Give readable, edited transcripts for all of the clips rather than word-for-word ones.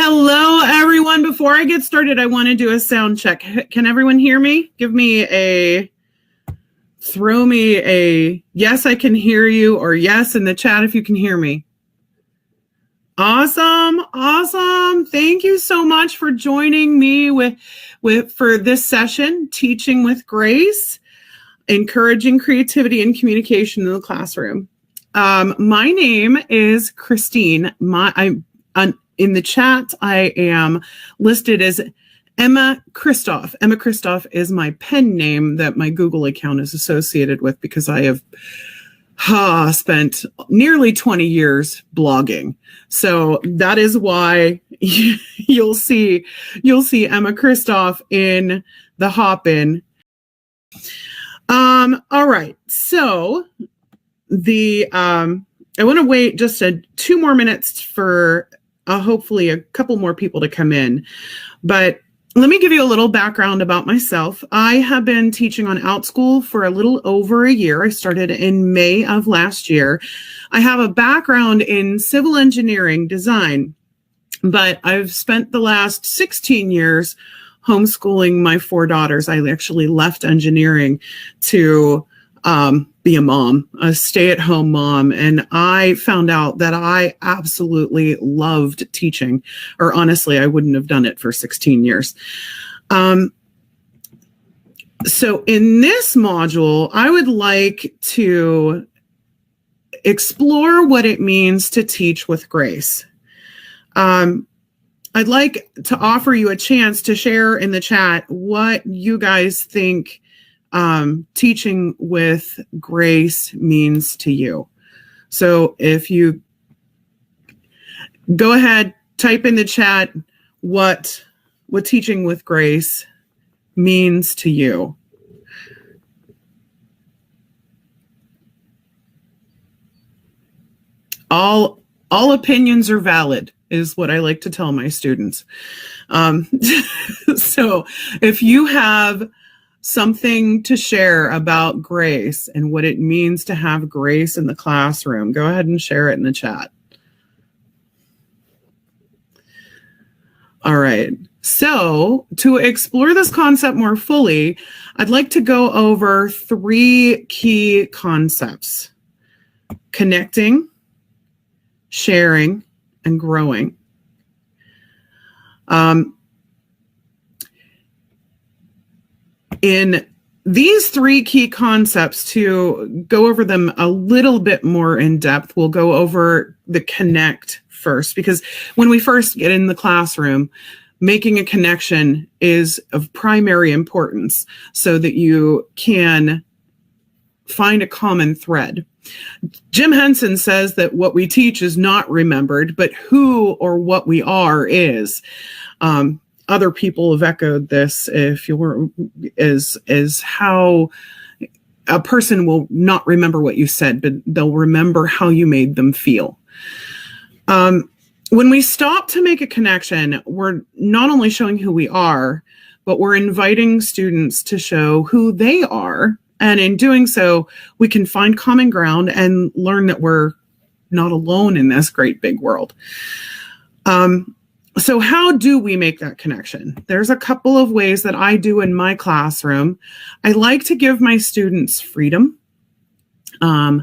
Hello, everyone. Before I get started, I want to do a sound check. Can everyone hear me? Throw me a yes, I can hear you, or yes in the chat if you can hear me. Awesome. Thank you so much for joining me for this session, Teaching with Grace, Encouraging Creativity and Communication in the Classroom. My name is Christine. In the chat, I am listed as Emma Christoph. Emma Christoph is my pen name that my Google account is associated with because I have spent nearly 20 years blogging. So that is why you'll see Emma Christoph in the hop-in. All right. So I want to wait just 2 more minutes for hopefully a couple more people to come in. But let me give you a little background about myself. I have been teaching on Outschool for a little over a year. I started in May of last year. I have a background in civil engineering design, but I've spent the last 16 years homeschooling my 4 daughters. I actually left engineering to be a mom, a stay-at-home mom. And I found out that I absolutely loved teaching, or honestly, I wouldn't have done it for 16 years. So in this module, I would like to explore what it means to teach with grace. I'd like to offer you a chance to share in the chat what you guys think teaching with grace means to you. So if you go ahead, type in the chat what teaching with grace means to you. All opinions are valid is what I like to tell my students. So if you have something to share about grace and what it means to have grace in the classroom, go ahead and share it in the chat. All right. So to explore this concept more fully, I'd like to go over 3 key concepts: connecting, sharing, and growing. In these 3 key concepts, to go over them a little bit more in depth, we'll go over the connect first, because when we first get in the classroom, making a connection is of primary importance so that you can find a common thread. Jim Henson says that what we teach is not remembered, but who or what we are is. Other people have echoed this. Is how a person will not remember what you said, but they'll remember how you made them feel. When we stop to make a connection, we're not only showing who we are, but we're inviting students to show who they are. And in doing so, we can find common ground and learn that we're not alone in this great big world. So how do we make that connection? There's a couple of ways that I do in my classroom. I like to give my students freedom. I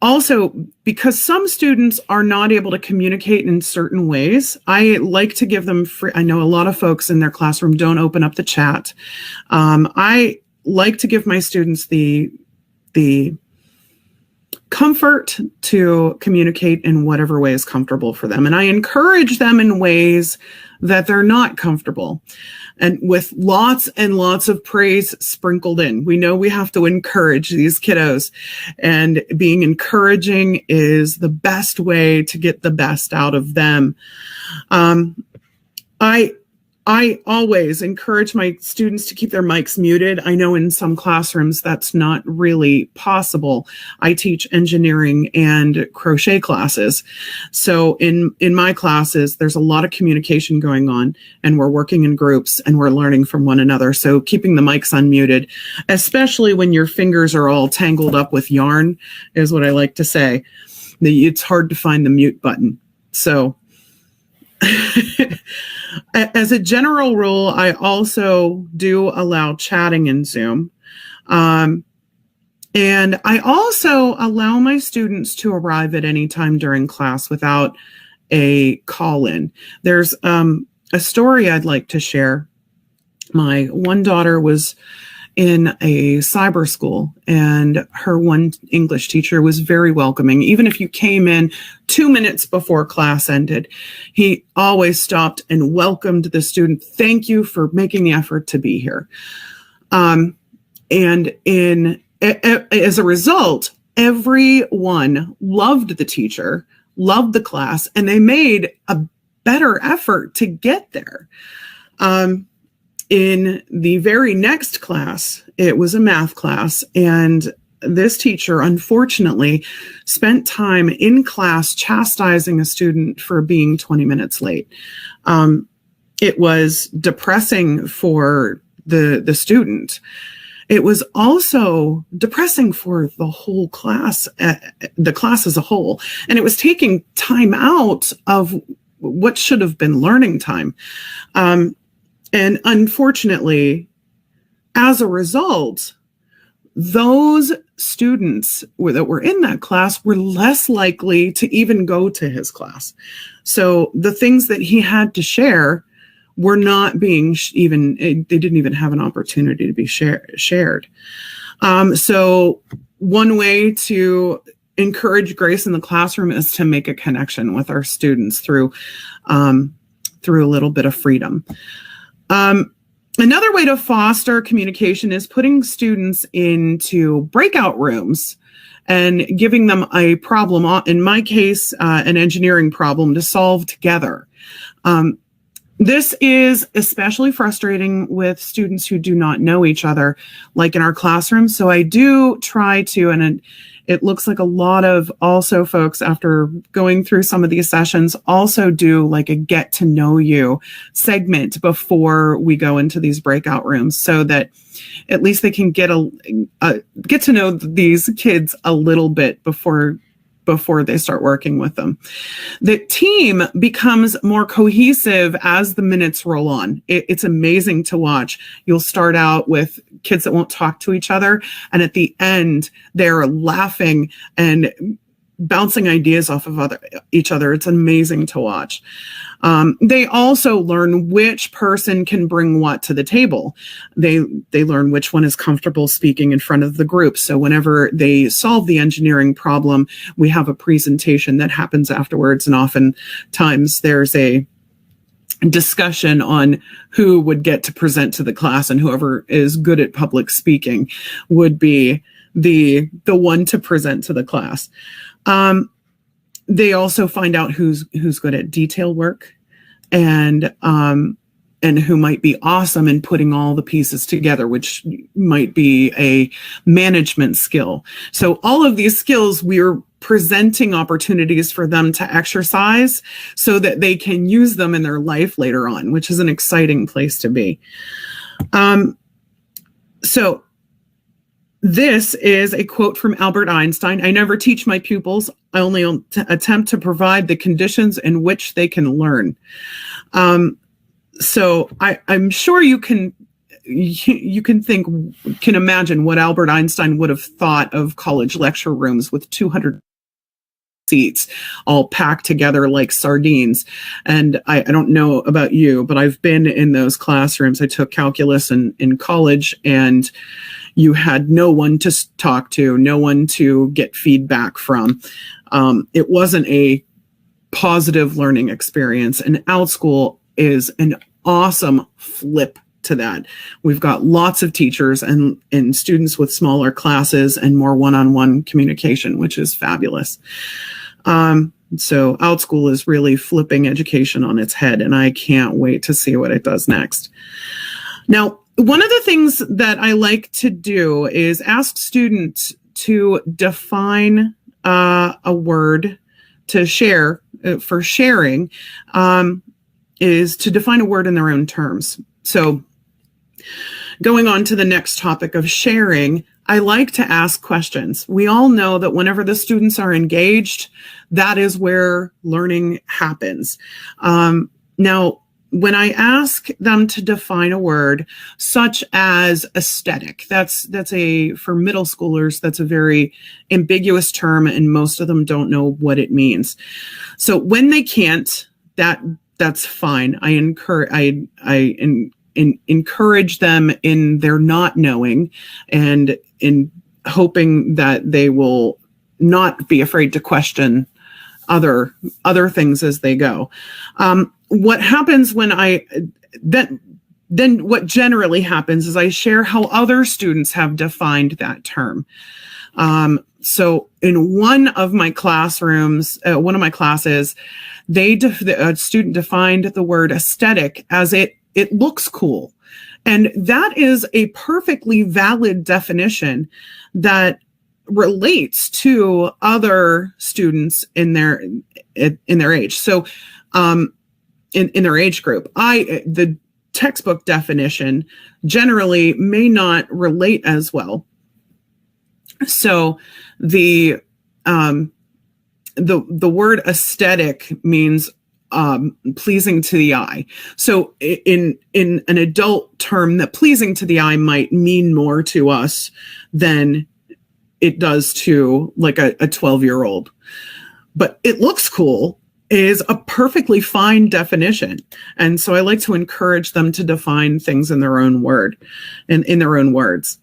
also, because some students are not able to communicate in certain ways, I like to give them free. I know a lot of folks in their classroom don't open up the chat. I like to give my students the comfort to communicate in whatever way is comfortable for them. And I encourage them in ways that they're not comfortable, and with lots and lots of praise sprinkled in. We know we have to encourage these kiddos, and being encouraging is the best way to get the best out of them. I always encourage my students to keep their mics muted. I know in some classrooms that's not really possible. I teach engineering and crochet classes. So in my classes, there's a lot of communication going on, and we're working in groups and we're learning from one another. So keeping the mics unmuted, especially when your fingers are all tangled up with yarn, is what I like to say. It's hard to find the mute button. So as a general rule, I also do allow chatting in Zoom. And I also allow my students to arrive at any time during class without a call-in. There's a story I'd like to share. My one daughter was in a cyber school, and her one English teacher was very welcoming. Even if you came in 2 minutes before class ended, he always stopped and welcomed the student. Thank you for making the effort to be here. And as a result, everyone loved the teacher, loved the class, and they made a better effort to get there. In the very next class, it was a math class, and this teacher, unfortunately, spent time in class chastising a student for being 20 minutes late. It was depressing for the student. It was also depressing for the whole class, the class as a whole. And it was taking time out of what should have been learning time. And unfortunately, as a result, those students that were in that class were less likely to even go to his class. So the things that he had to share were not being they didn't even have an opportunity to be shared. So one way to encourage grace in the classroom is to make a connection with our students through a little bit of freedom. Another way to foster communication is putting students into breakout rooms and giving them a problem, in my case, an engineering problem to solve together. This is especially frustrating with students who do not know each other, like in our classroom. So I do try to, and it looks like a lot of also folks, after going through some of these sessions, also do like a get to know you segment before we go into these breakout rooms, so that at least they can get to know these kids a little bit before they start working with them. The team becomes more cohesive as the minutes roll on. It's amazing to watch. You'll start out with kids that won't talk to each other, and at the end, they're laughing and bouncing ideas off of each other. It's amazing to watch. They also learn which person can bring what to the table. They learn which one is comfortable speaking in front of the group. So whenever they solve the engineering problem, we have a presentation that happens afterwards. And oftentimes there's a discussion on who would get to present to the class, and whoever is good at public speaking would be the one to present to the class. They also find out who's good at detail work, and who might be awesome in putting all the pieces together, which might be a management skill. So all of these skills, we're presenting opportunities for them to exercise so that they can use them in their life later on, which is an exciting place to be. So this is a quote from Albert Einstein. I never teach my pupils. I only attempt to provide the conditions in which they can learn. So I'm sure you can imagine what Albert Einstein would have thought of college lecture rooms with 200 seats all packed together like sardines. And I don't know about you, but I've been in those classrooms. I took calculus in college, and you had no one to talk to, no one to get feedback from. It wasn't a positive learning experience. And Outschool is an awesome flip to that. We've got lots of teachers and students with smaller classes and more one-on-one communication, which is fabulous. So Outschool is really flipping education on its head, and I can't wait to see what it does next. Now, one of the things that I like to do is ask students to define a word to share for sharing, is to define a word in their own terms. So going on to the next topic of sharing, I like to ask questions. We all know that whenever the students are engaged, that is where learning happens. Now, when I ask them to define a word such as aesthetic, that's for middle schoolers, that's a very ambiguous term, and most of them don't know what it means. So when they can't, that's fine. I encourage them in their not knowing, and in hoping that they will not be afraid to question other things as they go. What happens when then what generally happens is I share how other students have defined that term. So in one of my classrooms, one of my classes, a student defined the word aesthetic as it looks cool. And that is a perfectly valid definition that relates to other students in their age. So, in their age group, the textbook definition generally may not relate as well. So the word aesthetic means pleasing to the eye. So in an adult term, that pleasing to the eye might mean more to us than it does to like a 12-year-old. But it looks cool is a perfectly fine definition. And so I like to encourage them to define things in their own word and in their own words.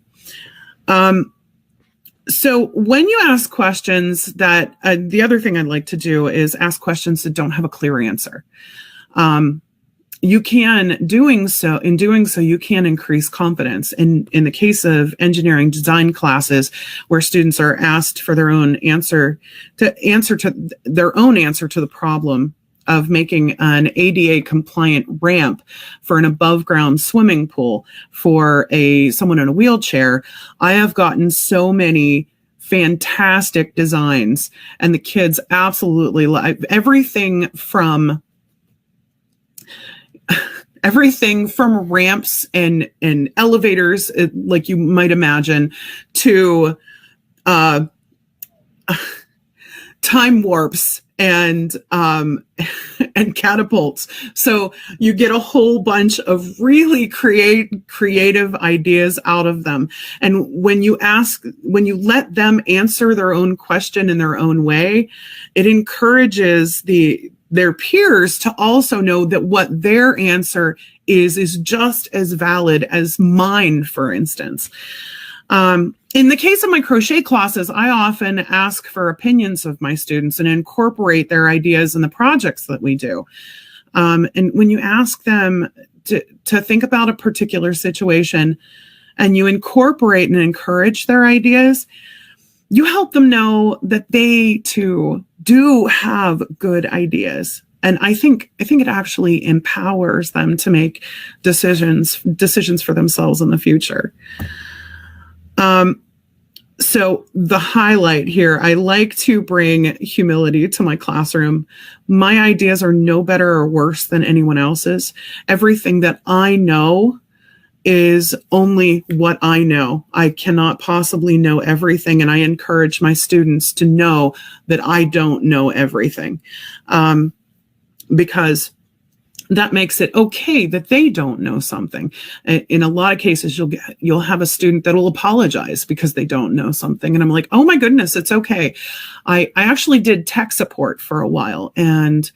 So when you ask questions that, the other thing I'd like to do is ask questions that don't have a clear answer. You can, doing so, you can increase confidence. In the case of engineering design classes, where students are asked for their own answer to the problem of making an ADA compliant ramp for an above ground swimming pool for someone in a wheelchair, I have gotten so many fantastic designs, and the kids absolutely love everything from ramps and elevators, like you might imagine, to time warps and catapults. So you get a whole bunch of really creative ideas out of them. And when you let them answer their own question in their own way, it encourages their peers to also know that what their answer is just as valid as mine, for instance. In the case of my crochet classes, I often ask for opinions of my students and incorporate their ideas in the projects that we do. And when you ask them to think about a particular situation and you incorporate and encourage their ideas, you help them know that they too do have good ideas. And I think it actually empowers them to make decisions for themselves in the future. So the highlight here, I like to bring humility to my classroom. My ideas are no better or worse than anyone else's. Everything that I know is only what I know. I cannot possibly know everything, and I encourage my students to know that I don't know everything, because that makes it okay that they don't know something. In a lot of cases, you'll have a student that will apologize because they don't know something, and I'm like, oh my goodness, it's okay. I actually did tech support for a while, and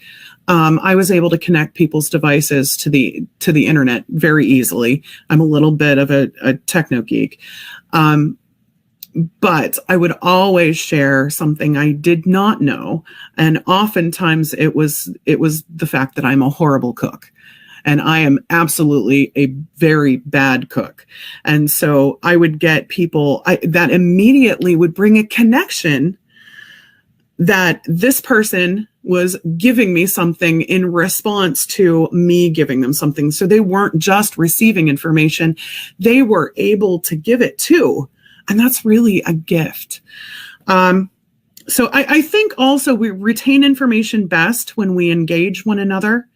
I was able to connect people's devices to the internet very easily. I'm a little bit of a techno geek. But I would always share something I did not know. And oftentimes it was the fact that I'm a horrible cook. And I am absolutely a very bad cook. And so I would get people that immediately would bring a connection that this person was giving me something in response to me giving them something. So they weren't just receiving information, they were able to give it too. And that's really a gift. So I think also we retain information best when we engage one another.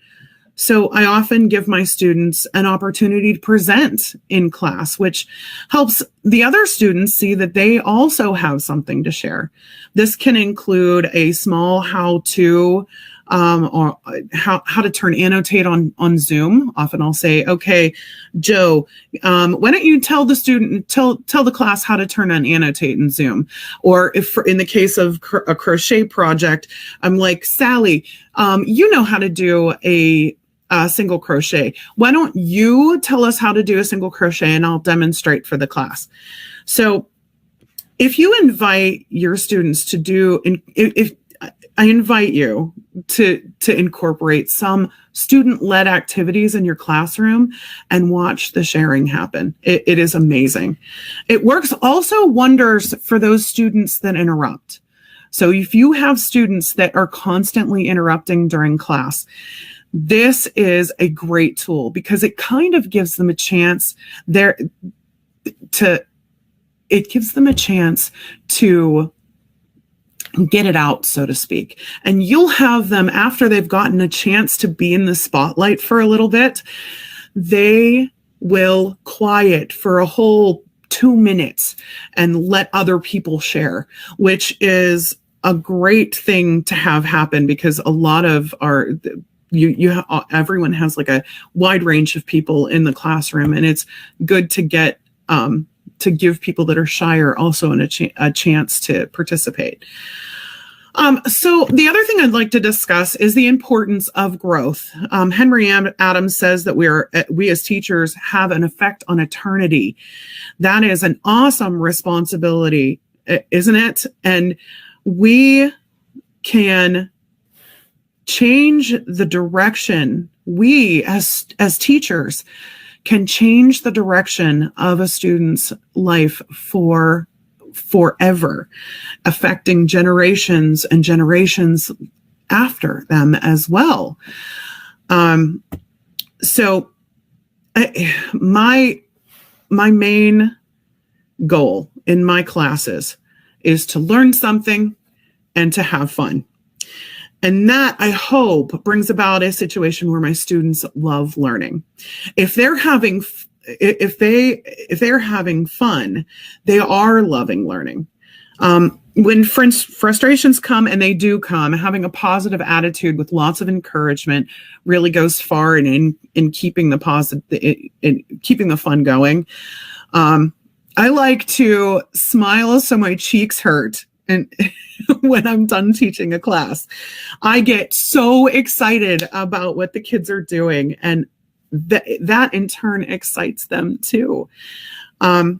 So I often give my students an opportunity to present in class, which helps the other students see that they also have something to share. This can include a small how-to or how to turn annotate on Zoom. Often I'll say, okay, Joe, why don't you tell the class how to turn on annotate in Zoom? Or if in the case of a crochet project, I'm like, Sally, you know how to do a single crochet. Why don't you tell us how to do a single crochet and I'll demonstrate for the class? So if you invite your students to do, if I invite you to incorporate some student-led activities in your classroom and watch the sharing happen. It is amazing. It works also wonders for those students that interrupt. So if you have students that are constantly interrupting during class, this is a great tool because it kind of gives them a chance to get it out, so to speak. And you'll have them, after they've gotten a chance to be in the spotlight for a little bit, they will quiet for a whole 2 minutes and let other people share, which is a great thing to have happen because a lot of everyone has like a wide range of people in the classroom, and it's good to get to give people that are shyer also a chance to participate. So the other thing I'd like to discuss is the importance of growth. Henry Adams says that we as teachers have an effect on eternity. That is an awesome responsibility, isn't it? And we can change the direction. We as teachers can change the direction of a student's life forever, affecting generations and generations after them as well. So my main goal in my classes is to learn something and to have fun. And that, I hope, brings about a situation where my students love learning. If they're having fun, they are loving learning. When frustrations come, and they do come, having a positive attitude with lots of encouragement really goes far in keeping keeping the fun going. I like to smile so my cheeks hurt. And when I'm done teaching a class, I get so excited about what the kids are doing, and that in turn excites them too. When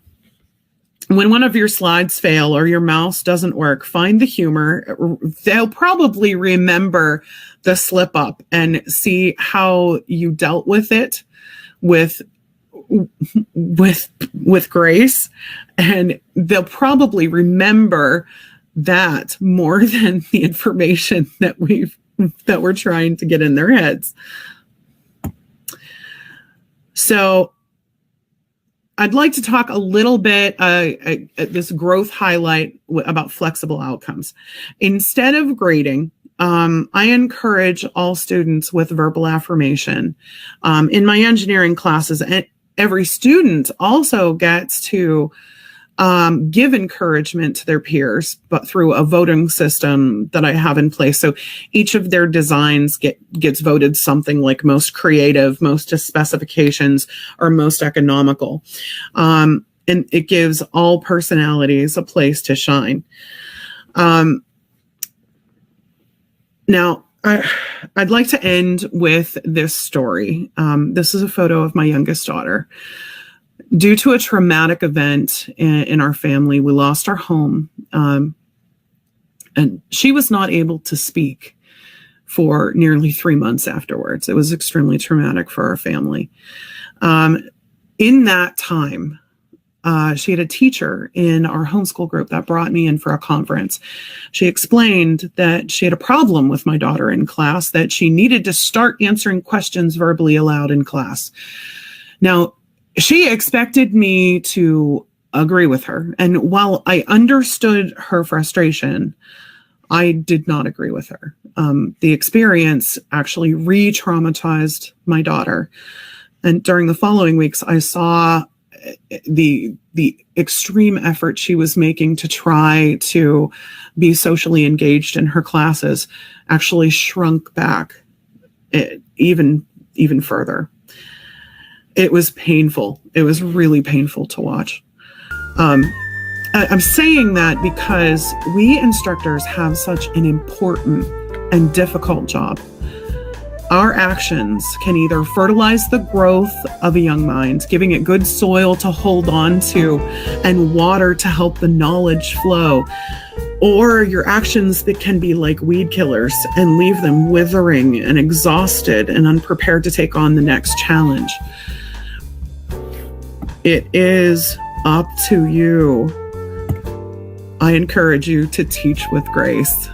one of your slides fail or your mouse doesn't work, find the humor. They'll probably remember the slip up and see how you dealt with it with grace, and they'll probably remember that more than the information that we're trying to get in their heads. So I'd like to talk a little bit this growth highlight about flexible outcomes. Instead of grading, I encourage all students with verbal affirmation. In my engineering classes, and every student also gets to give encouragement to their peers, but through a voting system that I have in place. So each of their designs gets voted something like most creative, most to specifications, or most economical. And it gives all personalities a place to shine. Now, I'd like to end with this story. This is a photo of my youngest daughter. Due to a traumatic event in our family, we lost our home, and she was not able to speak for nearly 3 months afterwards. It was extremely traumatic for our family. In that time, she had a teacher in our homeschool group that brought me in for a conference. She explained that she had a problem with my daughter in class, that she needed to start answering questions verbally aloud in class. Now, she expected me to agree with her. And while I understood her frustration, I did not agree with her. The experience actually re-traumatized my daughter. And during the following weeks, I saw the extreme effort she was making to try to be socially engaged in her classes actually shrunk back even further. It was painful. It was really painful to watch. I'm saying that because we instructors have such an important and difficult job. Our actions can either fertilize the growth of a young mind, giving it good soil to hold on to and water to help the knowledge flow, or your actions that can be like weed killers and leave them withering and exhausted and unprepared to take on the next challenge. It is up to you. I encourage you to teach with grace.